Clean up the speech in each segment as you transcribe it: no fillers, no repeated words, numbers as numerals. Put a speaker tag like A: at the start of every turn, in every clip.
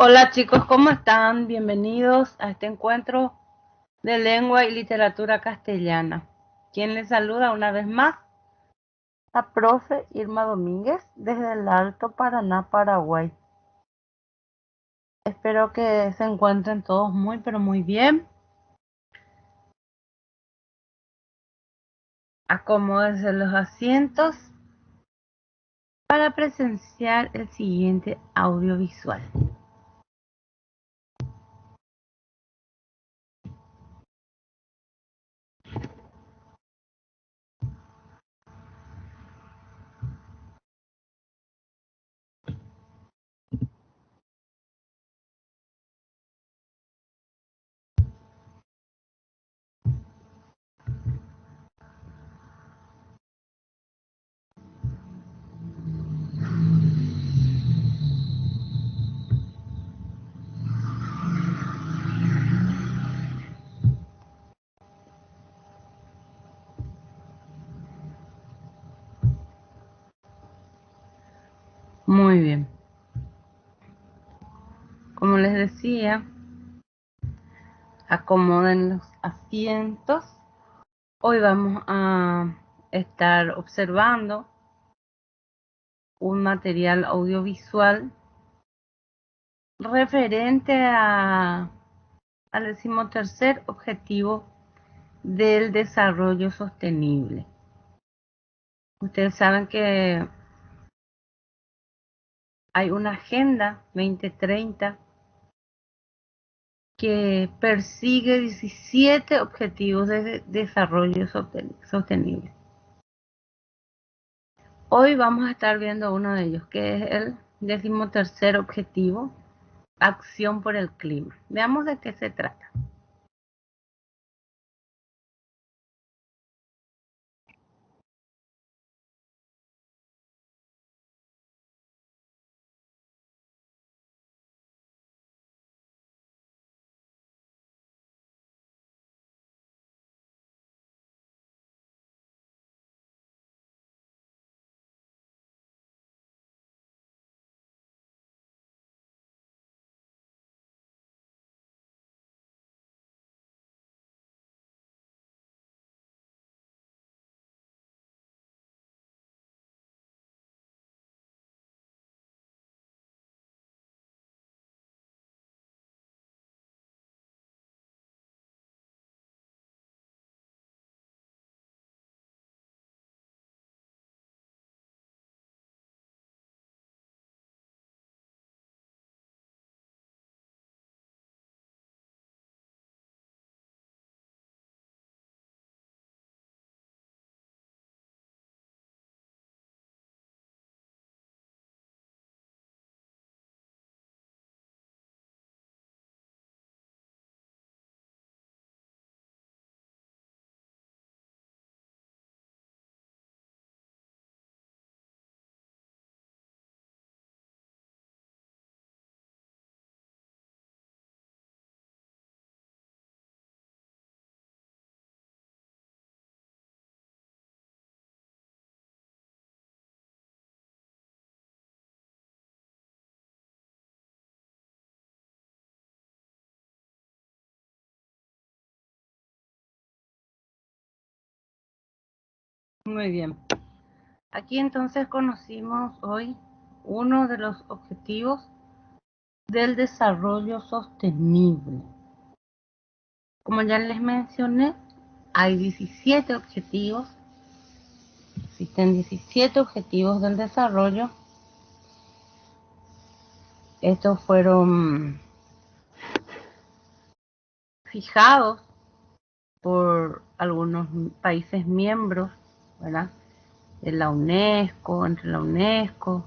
A: Hola chicos, ¿cómo están? Bienvenidos a este encuentro de lengua y literatura castellana. Quien les saluda una vez más, la profe Irma Domínguez desde el Alto Paraná, Paraguay. Espero que se encuentren todos muy pero muy bien. Acomódense los asientos para presenciar el siguiente audiovisual. Muy bien. Como les decía, acomoden los asientos. Hoy vamos a estar observando un material audiovisual referente al 13º objetivo del desarrollo sostenible. Ustedes saben que hay una agenda 2030 que persigue 17 objetivos de desarrollo sostenible. Hoy vamos a estar viendo uno de ellos, que es el 13º objetivo, acción por el clima. Veamos de qué se trata. Muy bien. Aquí entonces conocimos hoy uno de los objetivos del desarrollo sostenible. Como ya les mencioné, hay 17 objetivos. Existen 17 objetivos del desarrollo. Estos fueron fijados por algunos países miembros, ¿verdad? De la UNESCO, entre la UNESCO.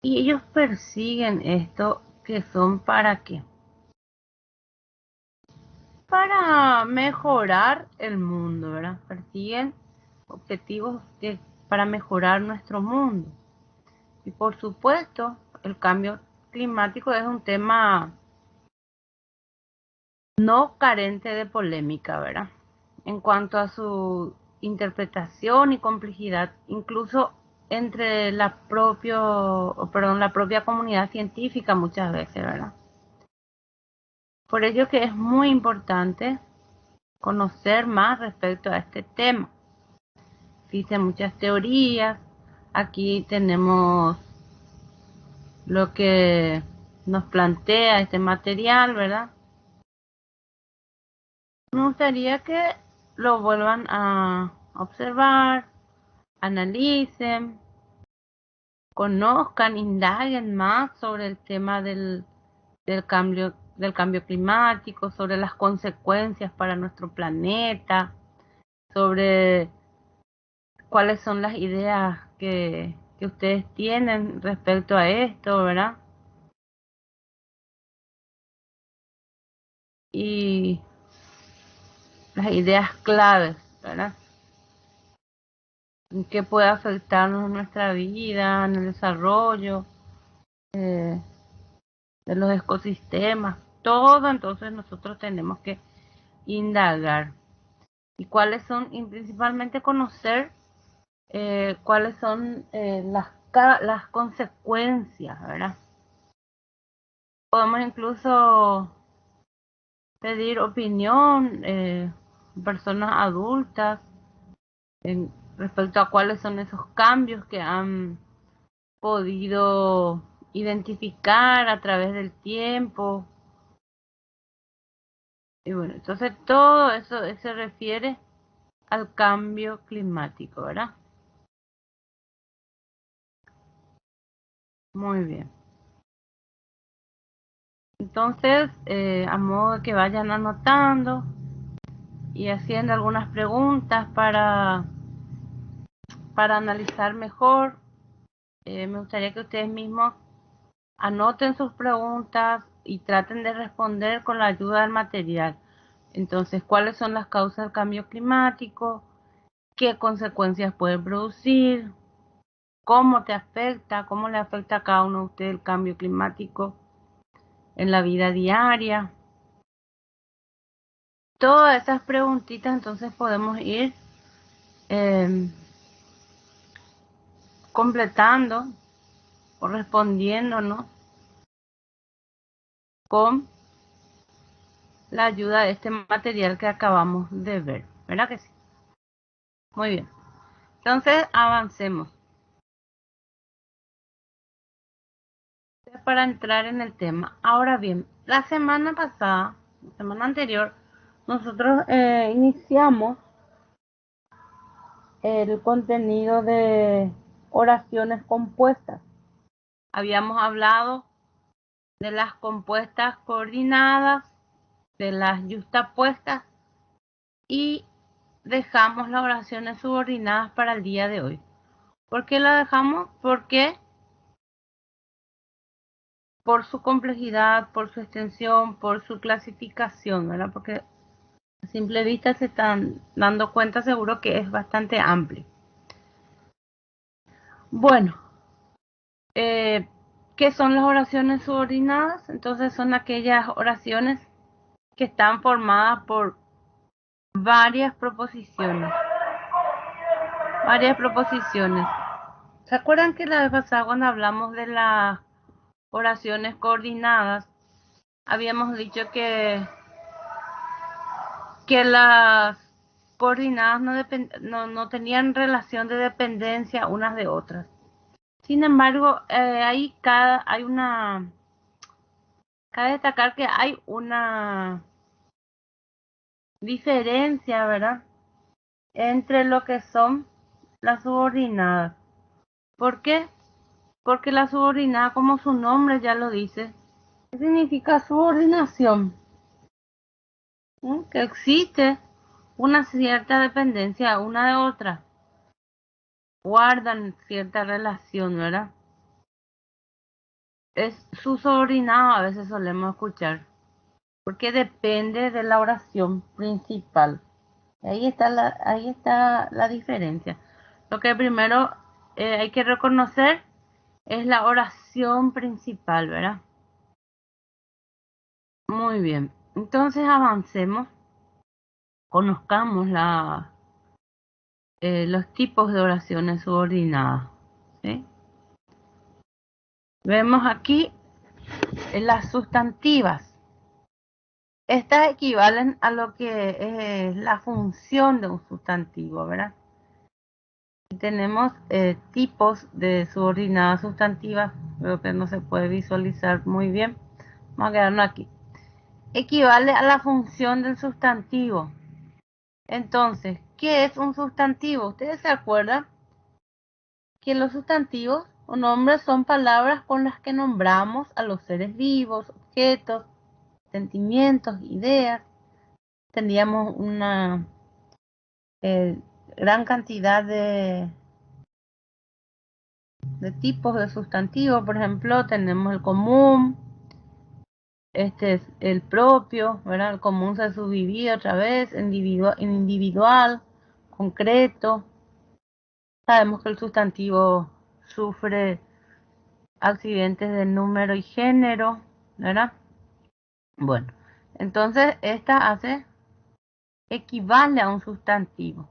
A: Y ellos persiguen esto, que son ¿para qué? Para mejorar el mundo, ¿verdad? Persiguen objetivos para mejorar nuestro mundo. Y por supuesto, el cambio climático es un tema no carente de polémica, ¿verdad? En cuanto a su interpretación y complejidad, incluso entre la propia comunidad científica muchas veces, ¿verdad? Por ello que es muy importante conocer más respecto a este tema. Existen muchas teorías. Aquí tenemos lo que nos plantea este material, ¿verdad? Me gustaría que lo vuelvan a observar, analicen, conozcan, indaguen más sobre el tema del cambio climático, sobre las consecuencias para nuestro planeta, sobre cuáles son las ideas que ustedes tienen respecto a esto, ¿verdad? Y las ideas claves, ¿verdad? Que puede afectarnos en nuestra vida, en el desarrollo eh, de los ecosistemas, todo. Entonces nosotros tenemos que indagar y cuáles son, y principalmente conocer cuáles son las consecuencias, ¿verdad? Podemos incluso pedir opinión personas adultas respecto a cuáles son esos cambios que han podido identificar a través del tiempo. Y bueno, entonces todo eso se refiere al cambio climático, ¿verdad? Muy bien. Entonces, a modo de que vayan anotando y haciendo algunas preguntas para analizar mejor, me gustaría que ustedes mismos anoten sus preguntas y traten de responder con la ayuda del material. Entonces, ¿cuáles son las causas del cambio climático? ¿Qué consecuencias puede producir? ¿Cómo te afecta? ¿Cómo le afecta a cada uno de ustedes el cambio climático en la vida diaria? Todas esas preguntitas entonces podemos ir eh, completando o respondiéndonos con la ayuda de este material que acabamos de ver, ¿verdad que sí? Muy bien. Entonces, avancemos. Para entrar en el tema. Ahora bien, la semana pasada, la semana anterior, nosotros iniciamos el contenido de oraciones compuestas. Habíamos hablado de las compuestas coordinadas, de las yuxtapuestas y dejamos las oraciones subordinadas para el día de hoy. ¿Por qué la dejamos? Porque por su complejidad, por su extensión, por su clasificación, ¿verdad? Porque a simple vista se están dando cuenta seguro que es bastante amplio. Bueno, ¿qué son las oraciones subordinadas? Entonces son aquellas oraciones que están formadas por varias proposiciones. Varias proposiciones. ¿Se acuerdan que la vez pasada cuando hablamos de las oraciones coordinadas, habíamos dicho que las coordinadas no tenían relación de dependencia unas de otras? Sin embargo, cabe destacar que hay una diferencia, ¿verdad? Entre lo que son las subordinadas. ¿Por qué? Porque la subordinada, como su nombre ya lo dice, significa subordinación, ¿sí? Que existe una cierta dependencia una de otra, guardan cierta relación, ¿verdad? Es su subordinado, a veces solemos escuchar, porque depende de la oración principal. Ahí está la diferencia. Lo que primero hay que reconocer es la oración principal, ¿verdad? Muy bien. Entonces avancemos, conozcamos los tipos de oraciones subordinadas. ¿sí? Vemos aquí las sustantivas. Estas equivalen a lo que es la función de un sustantivo, ¿verdad? Y tenemos tipos de subordinadas sustantivas, pero que no se puede visualizar muy bien. Vamos a quedarnos aquí. Equivale a la función del sustantivo. Entonces, ¿qué es un sustantivo? Ustedes se acuerdan que los sustantivos o nombres son palabras con las que nombramos a los seres vivos, objetos, sentimientos, ideas. Tendríamos una gran cantidad de tipos de sustantivos. Por ejemplo, tenemos el común, este es el propio, ¿verdad? El común se subdivide otra vez en individual, concreto. Sabemos que el sustantivo sufre accidentes de número y género, ¿verdad? Bueno, entonces esta equivale a un sustantivo.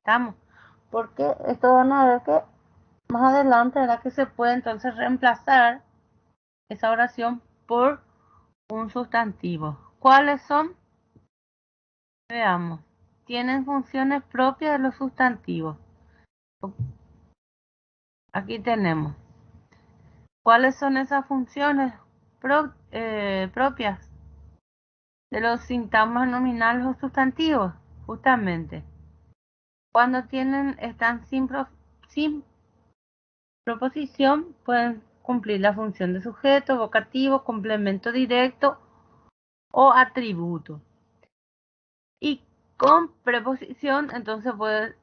A: ¿Estamos? Porque esto van a ver que más adelante era que se puede entonces reemplazar esa oración por un sustantivo. ¿Cuáles son? Veamos. Tienen funciones propias de los sustantivos. Aquí tenemos. ¿Cuáles son esas funciones propias de los sintagmas nominales o sustantivos? Justamente. Cuando están sin proposición, pueden cumplir la función de sujeto, vocativo, complemento directo o atributo. Y con preposición, entonces puede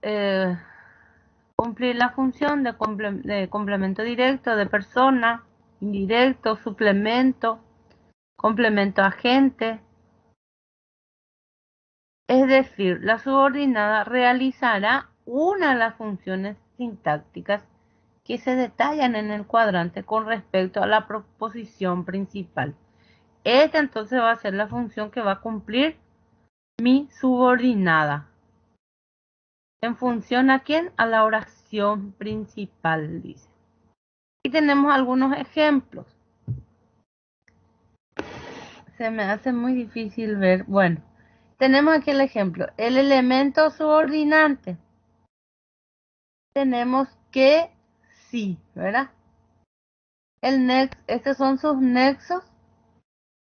A: cumplir la función de complemento directo, de persona, indirecto, suplemento, complemento agente. Es decir, la subordinada realizará una de las funciones sintácticas que se detallan en el cuadrante con respecto a la proposición principal. Esta entonces va a ser la función que va a cumplir mi subordinada. ¿En función a quién? A la oración principal, dice. Y tenemos algunos ejemplos. Se me hace muy difícil ver. Bueno, tenemos aquí el ejemplo. El elemento subordinante. Tenemos que sí, ¿verdad? Estos son sus nexos.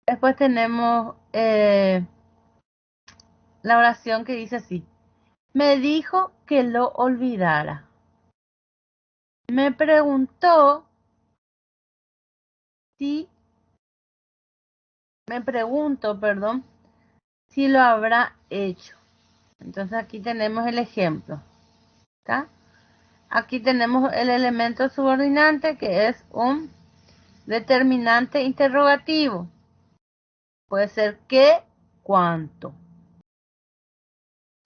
A: Después tenemos la oración que dice así. Me dijo que lo olvidara. Me preguntó si, me pregunto, perdón, si lo habrá hecho. Entonces aquí tenemos el ejemplo. ¿Está? Aquí tenemos el elemento subordinante que es un determinante interrogativo. Puede ser qué, cuánto.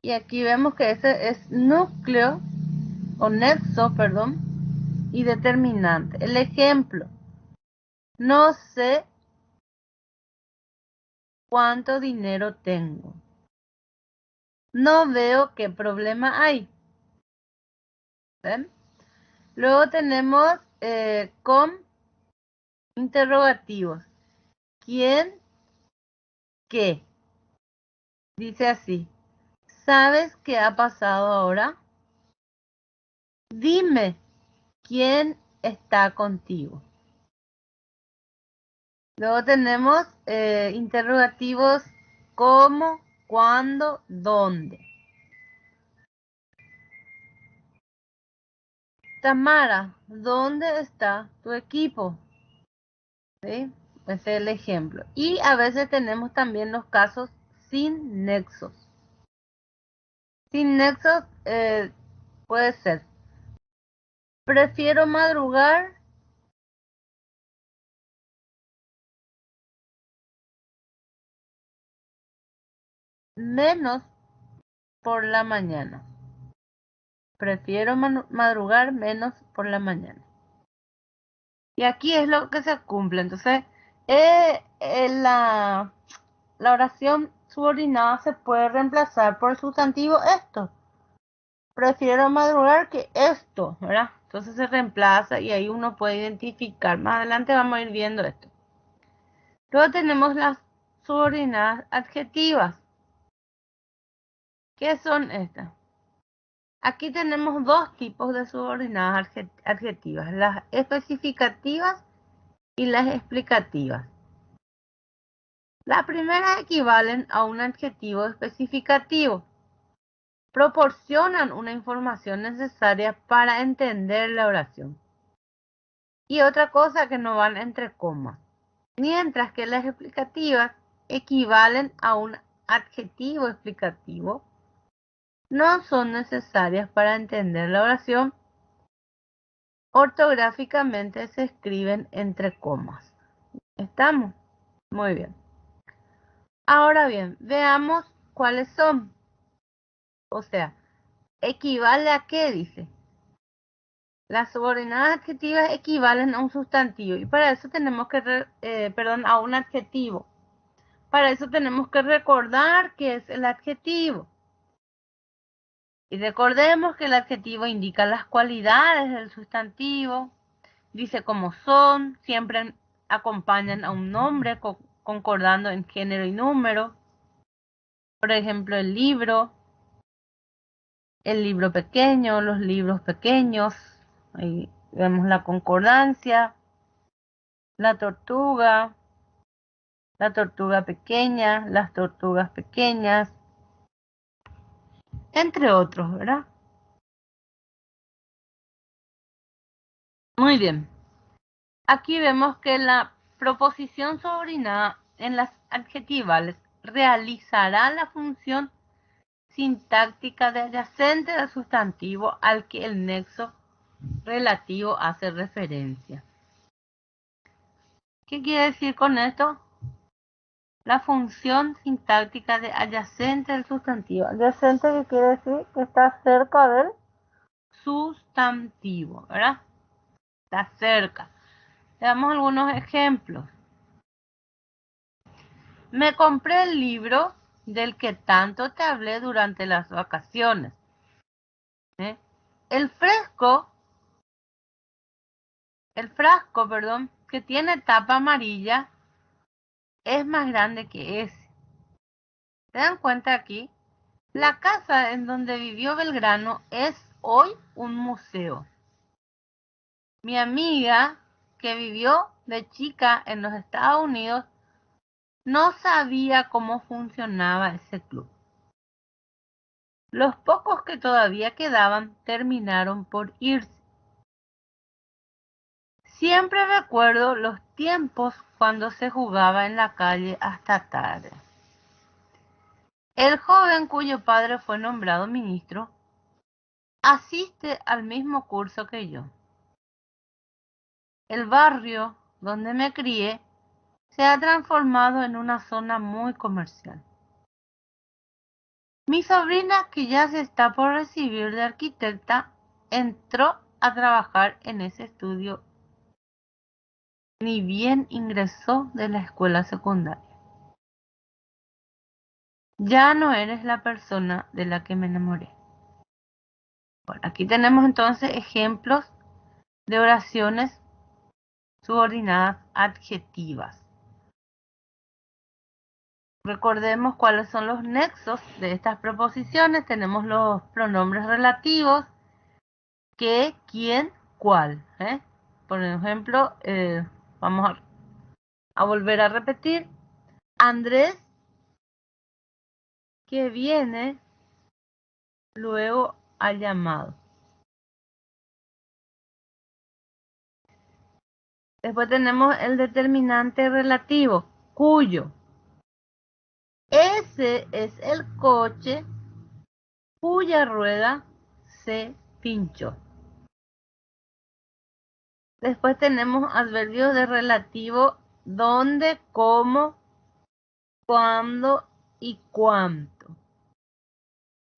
A: Y aquí vemos que ese es núcleo o nexo, perdón, y determinante. El ejemplo. No sé cuánto dinero tengo. No veo qué problema hay. ¿Ven? Luego tenemos con interrogativos. ¿Quién? ¿Qué? Dice así. ¿Sabes qué ha pasado ahora? Dime, ¿quién está contigo? Luego tenemos interrogativos cómo, cuándo, dónde. Tamara, ¿dónde está tu equipo? ¿Sí? Ese es el ejemplo. Y a veces tenemos también los casos sin nexos. Sin nexos puede ser. Prefiero madrugar menos por la mañana. Prefiero madrugar menos por la mañana. Y aquí es lo que se cumple. Entonces, la oración subordinada se puede reemplazar por el sustantivo esto. Prefiero madrugar que esto, ¿verdad? Entonces se reemplaza y ahí uno puede identificar. Más adelante vamos a ir viendo esto. Luego tenemos las subordinadas adjetivas. ¿Qué son estas? Aquí tenemos dos tipos de subordinadas adjetivas, las especificativas y las explicativas. Las primeras equivalen a un adjetivo especificativo. Proporcionan una información necesaria para entender la oración. Y otra cosa que no van entre comas. Mientras que las explicativas equivalen a un adjetivo explicativo, no son necesarias para entender la oración. Ortográficamente se escriben entre comas. ¿Estamos? Muy bien. Ahora bien, veamos cuáles son. O sea, ¿equivale a qué? Dice. Las subordinadas adjetivas equivalen a un sustantivo y para eso tenemos que, a un adjetivo. Para eso tenemos que recordar qué es el adjetivo. Y recordemos que el adjetivo indica las cualidades del sustantivo, dice cómo son, siempre acompañan a un nombre concordando en género y número. Por ejemplo, el libro pequeño, los libros pequeños, ahí vemos la concordancia, la tortuga pequeña, las tortugas pequeñas, entre otros, ¿verdad? Muy bien. Aquí vemos que la proposición subordinada en las adjetivales realizará la función sintáctica de adyacente del sustantivo al que el nexo relativo hace referencia. ¿Qué quiere decir con esto? La función sintáctica de adyacente del sustantivo. Adyacente, ¿qué quiere decir? Que está cerca del sustantivo, ¿verdad? Está cerca. Veamos algunos ejemplos. Me compré el libro del que tanto te hablé durante las vacaciones. El frasco, que tiene tapa amarilla, es más grande que ese. ¿Se dan cuenta aquí? La casa en donde vivió Belgrano es hoy un museo. Mi amiga, que vivió de chica en los Estados Unidos, no sabía cómo funcionaba ese club. Los pocos que todavía quedaban terminaron por irse. Siempre recuerdo los tiempos cuando se jugaba en la calle hasta tarde. El joven cuyo padre fue nombrado ministro asiste al mismo curso que yo. El barrio donde me crié se ha transformado en una zona muy comercial. Mi sobrina, que ya se está por recibir de arquitecta, entró a trabajar en ese estudio ni bien ingresó de la escuela secundaria. Ya no eres la persona de la que me enamoré. Bueno, aquí tenemos entonces ejemplos de oraciones subordinadas adjetivas. Recordemos cuáles son los nexos de estas proposiciones. Tenemos los pronombres relativos, qué, quién, cuál. Por ejemplo, vamos a volver a repetir. Andrés, que viene luego al llamado. Después tenemos el determinante relativo, cuyo. Ese es el coche cuya rueda se pinchó. Después tenemos adverbios de relativo, dónde, cómo, cuándo y cuánto.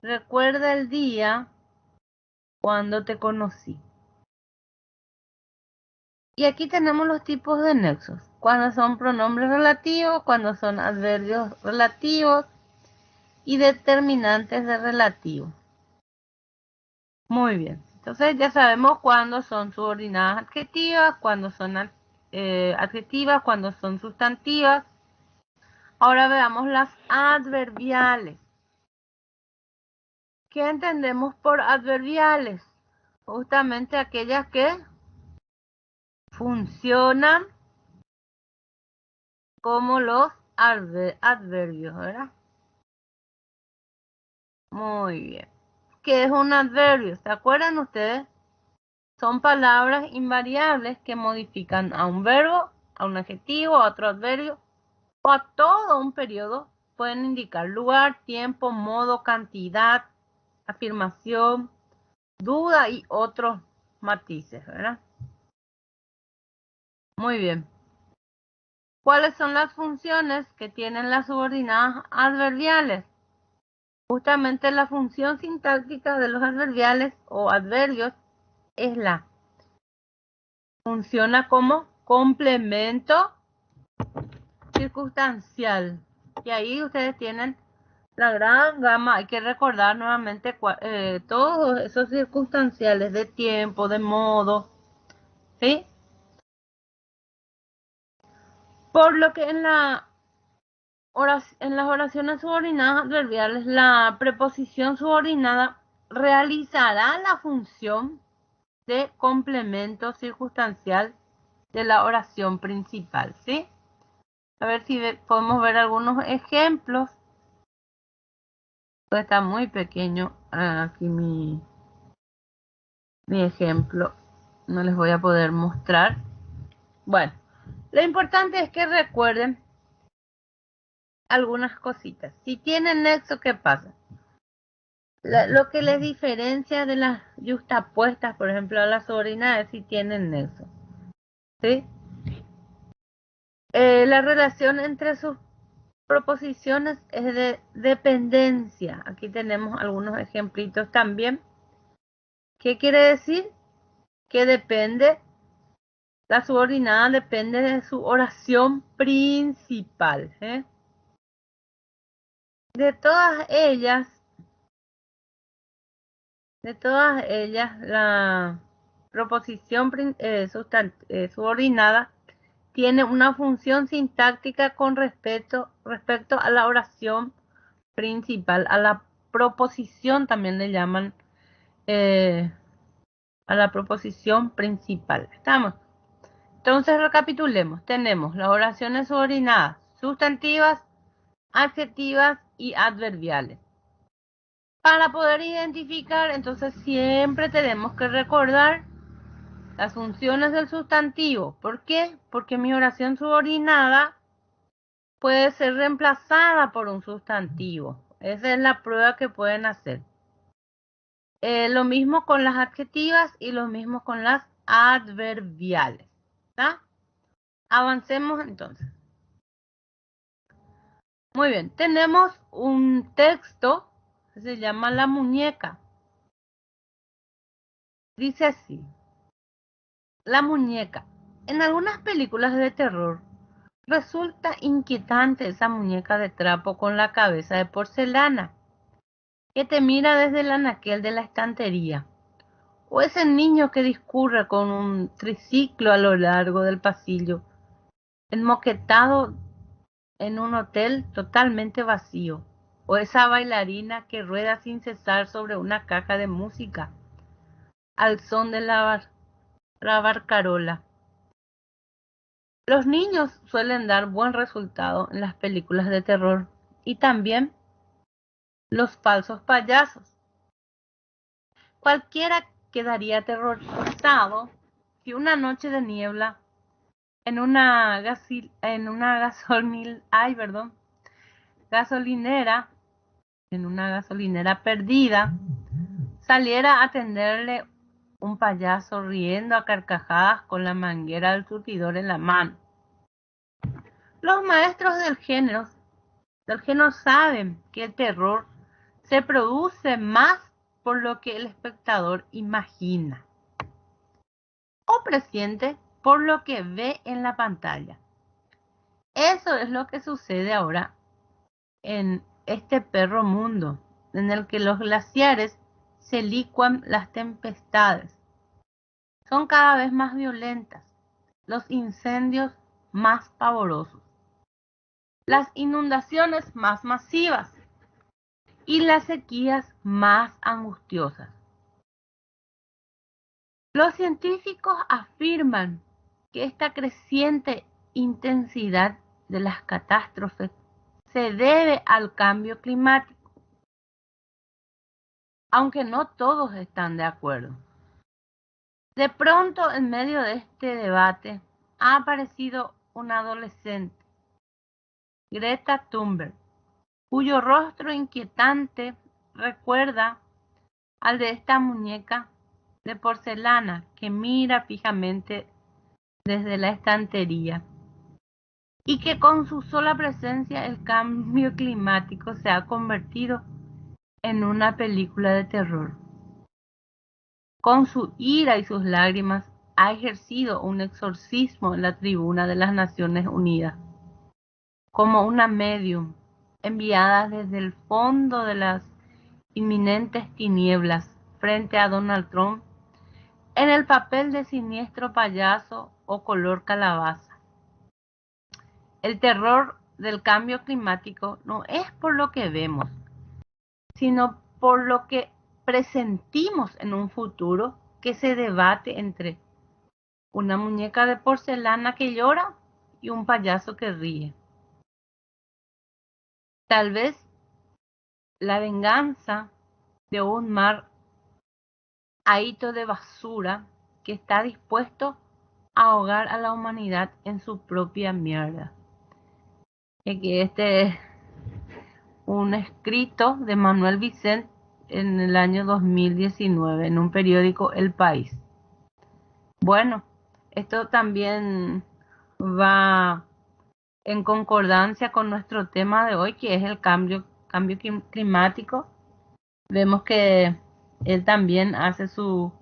A: Recuerda el día cuando te conocí. Y aquí tenemos los tipos de nexos. Cuando son pronombres relativos, cuando son adverbios relativos y determinantes de relativo. Muy bien. Entonces ya sabemos cuándo son subordinadas adjetivas, cuándo son adjetivas, cuándo son sustantivas. Ahora veamos las adverbiales. ¿Qué entendemos por adverbiales? Justamente aquellas que funcionan como los adverbios, ¿verdad? Muy bien. ¿Qué es un adverbio? ¿Se acuerdan ustedes? Son palabras invariables que modifican a un verbo, a un adjetivo, a otro adverbio o a todo un periodo. Pueden indicar lugar, tiempo, modo, cantidad, afirmación, duda y otros matices, ¿verdad? Muy bien. ¿Cuáles son las funciones que tienen las subordinadas adverbiales? Justamente la función sintáctica de los adverbiales o adverbios es funciona como complemento circunstancial. Y ahí ustedes tienen la gran gama. Hay que recordar nuevamente todos esos circunstanciales de tiempo, de modo, ¿sí? Por lo que en las oraciones subordinadas adverbiales, la preposición subordinada realizará la función de complemento circunstancial de la oración principal, ¿sí? A ver si podemos ver algunos ejemplos. Está muy pequeño aquí mi ejemplo. No les voy a poder mostrar. Bueno, lo importante es que recuerden algunas cositas. Si tienen nexo, ¿qué pasa? Lo que les diferencia de las yuxtapuestas, por ejemplo, a las subordinadas, si tienen nexo. ¿Sí? La relación entre sus proposiciones es de dependencia. Aquí tenemos algunos ejemplitos también. ¿Qué quiere decir? Que la subordinada depende de su oración principal. De todas ellas, la proposición subordinada tiene una función sintáctica con respecto a la oración principal, a la proposición también le llaman, a la proposición principal. ¿Estamos? Entonces recapitulemos. Tenemos las oraciones subordinadas, sustantivas, adjetivas y adverbiales. Para poder identificar, entonces siempre tenemos que recordar las funciones del sustantivo. ¿Por qué? Porque mi oración subordinada puede ser reemplazada por un sustantivo. Esa es la prueba que pueden hacer. Lo mismo con las adjetivas y lo mismo con las adverbiales. ¿Está? Avancemos entonces. Muy bien, tenemos un texto que se llama La muñeca. Dice así: La muñeca. En algunas películas de terror resulta inquietante esa muñeca de trapo con la cabeza de porcelana que te mira desde el anaquel de la estantería, o ese niño que discurre con un triciclo a lo largo del pasillo, enmoquetado en un hotel totalmente vacío, o esa bailarina que rueda sin cesar sobre una caja de música al son de la barcarola. Los niños suelen dar buen resultado en las películas de terror y también los falsos payasos. Cualquiera quedaría aterrorizado si una noche de niebla en una gasolinera, en una gasolinera perdida, saliera a atenderle un payaso riendo a carcajadas con la manguera del surtidor en la mano. Los maestros del género saben que el terror se produce más por lo que el espectador imagina o presiente por lo que ve en la pantalla. Eso es lo que sucede ahora en este perro mundo, en el que los glaciares se licuan las tempestades. Son cada vez más violentas, los incendios más pavorosos, las inundaciones más masivas y las sequías más angustiosas. Los científicos afirman que esta creciente intensidad de las catástrofes se debe al cambio climático, aunque no todos están de acuerdo. De pronto, en medio de este debate, ha aparecido una adolescente, Greta Thunberg, cuyo rostro inquietante recuerda al de esta muñeca de porcelana que mira fijamente desde la estantería y que con su sola presencia el cambio climático se ha convertido en una película de terror. Con su ira y sus lágrimas ha ejercido un exorcismo en la tribuna de las Naciones Unidas, como una medium enviada desde el fondo de las inminentes tinieblas frente a Donald Trump en el papel de siniestro payaso o color calabaza. El terror del cambio climático no es por lo que vemos, sino por lo que presentimos en un futuro que se debate entre una muñeca de porcelana que llora y un payaso que ríe. Tal vez la venganza de un mar ahito de basura que está dispuesto a ahogar a la humanidad en su propia mierda. Y que este es un escrito de Manuel Vicent en el año 2019 en un periódico El País. Bueno, esto también va en concordancia con nuestro tema de hoy, que es el cambio climático. Vemos que él también hace su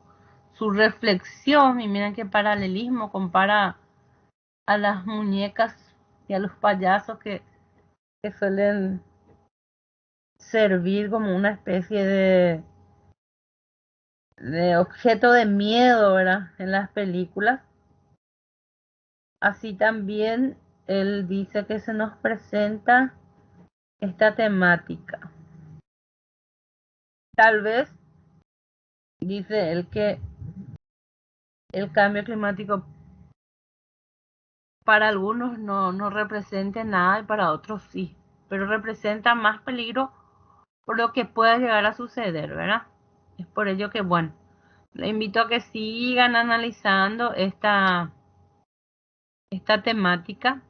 A: reflexión y miren qué paralelismo, compara a las muñecas y a los payasos que suelen servir como una especie de objeto de miedo, ¿verdad? En las películas. Así también él dice que se nos presenta esta temática. Tal vez, dice él, que el cambio climático para algunos no represente nada y para otros sí, pero representa más peligro por lo que pueda llegar a suceder, ¿verdad? Es por ello que, bueno, le invito a que sigan analizando esta temática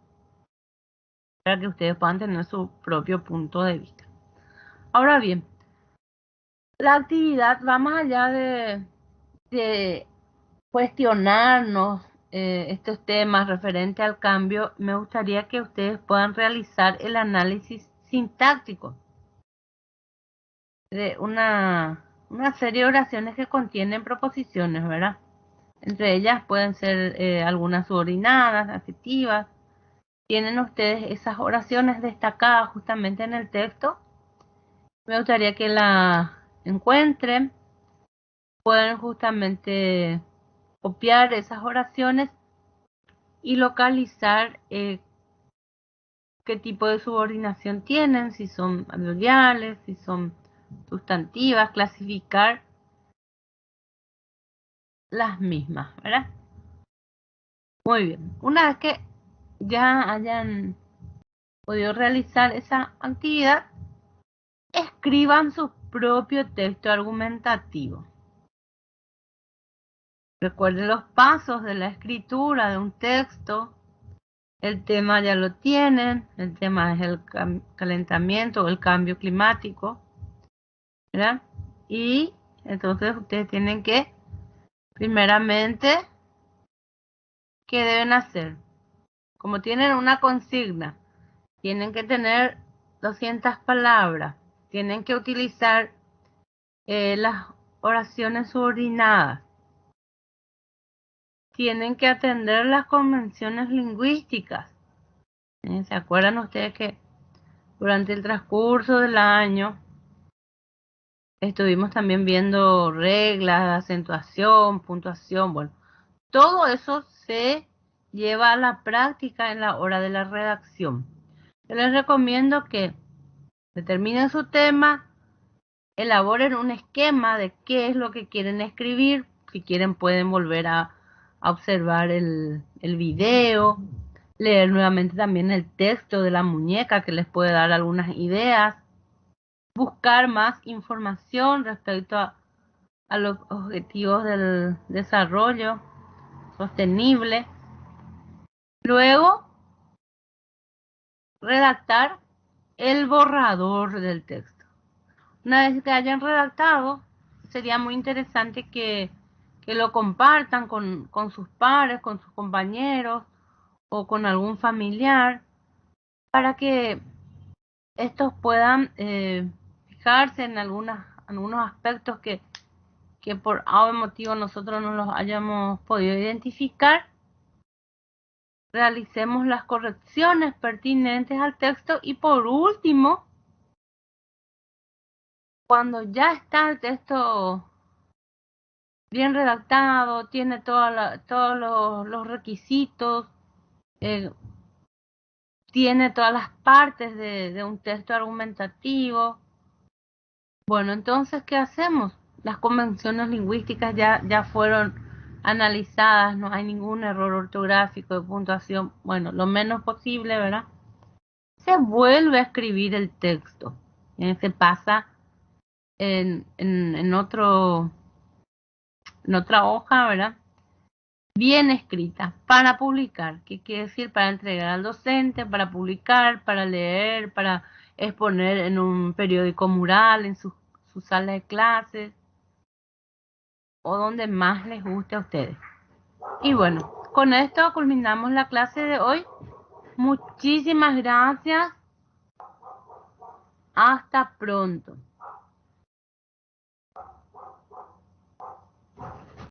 A: para que ustedes puedan tener su propio punto de vista. Ahora bien, la actividad va más allá de cuestionarnos estos temas referentes al cambio. Me gustaría que ustedes puedan realizar el análisis sintáctico de una serie de oraciones que contienen proposiciones, ¿verdad? Entre ellas pueden ser algunas subordinadas, adjetivas. Tienen ustedes esas oraciones destacadas justamente en el texto. Me gustaría que la encuentren. Pueden justamente copiar esas oraciones y localizar qué tipo de subordinación tienen, si son adverbiales, si son sustantivas, clasificar las mismas, ¿verdad? Muy bien, una vez que ya hayan podido realizar esa actividad, escriban su propio texto argumentativo. Recuerden los pasos de la escritura de un texto. El tema ya lo tienen, el tema es el calentamiento o el cambio climático, ¿verdad? Y entonces ustedes tienen que, primeramente, ¿qué deben hacer? Como tienen una consigna, tienen que tener 200 palabras, tienen que utilizar las oraciones subordinadas, tienen que atender las convenciones lingüísticas. ¿Se acuerdan ustedes que durante el transcurso del año Estuvimos también viendo reglas, acentuación, puntuación, bueno, todo eso se lleva a la práctica en la hora de la redacción. Yo les recomiendo que determinen su tema, elaboren un esquema de qué es lo que quieren escribir. Si quieren pueden volver a observar el video, leer nuevamente también el texto de la muñeca que les puede dar algunas ideas, buscar más información respecto a los objetivos del desarrollo sostenible. Luego, redactar el borrador del texto. Una vez que hayan redactado, sería muy interesante que lo compartan con sus pares, con sus compañeros o con algún familiar para que estos puedan fijarse en algunos aspectos que por algún motivo nosotros no los hayamos podido identificar. Realicemos las correcciones pertinentes al texto y por último, cuando ya está el texto bien redactado, tiene todos los requisitos, eh, tiene todas las partes de un texto argumentativo. Bueno, entonces, ¿qué hacemos? Las convenciones lingüísticas ya fueron analizadas, no hay ningún error ortográfico de puntuación, bueno, lo menos posible, ¿verdad? Se vuelve a escribir el texto, se pasa en en otra hoja, ¿verdad? Bien escrita, para publicar, ¿qué quiere decir? Para entregar al docente, para publicar, para leer, para exponer en un periódico mural, en su sala de clases, o donde más les guste a ustedes. Y bueno, con esto culminamos la clase de hoy. Muchísimas gracias. Hasta pronto.